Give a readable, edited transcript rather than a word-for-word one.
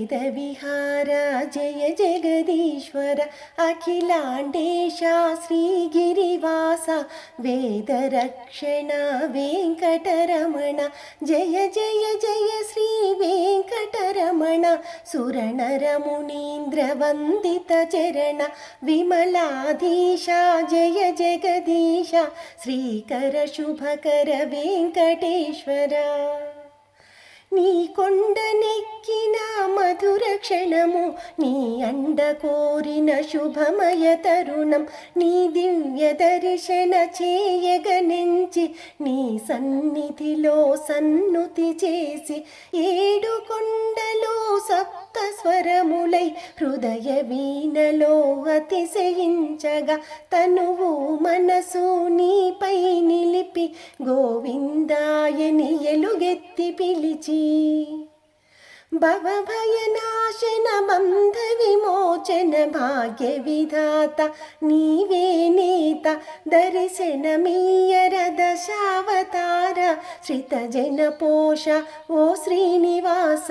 वेदविहार जय जगदीश्वर अखिलाण्डेशा श्रीगिरिवास वेदरक्षण वेङ्कटरमण जय जय जय श्री वेङ्कटरमण सुरनरमुनीन्द्रवन्दितचरण विमलाधीशा जय जगदीश श्रीकर शुभकर वेङ्कटेश्वर నీ కొండనెక్కిన మధుర క్షణము నీ అండ కోరిన శుభమయ తరుణం నీ దివ్య దర్శన చేయగనించి నీ సన్నిధిలో సన్నుతి చేసి ఏడు కొండలో సప్త స్వరములై హృదయ వీణలో అతిశయించగా తనువు మనసు నీపై నిలిపి గోవిందాయని ఎలుగెత్తి పిలిచి భవభయనాశన బంధ విమోచన భాగ్య విధాత నీవే నేత దర్శనమీయర దశావతార శ్రిత జన పోష ఓ శ్రీనివాస.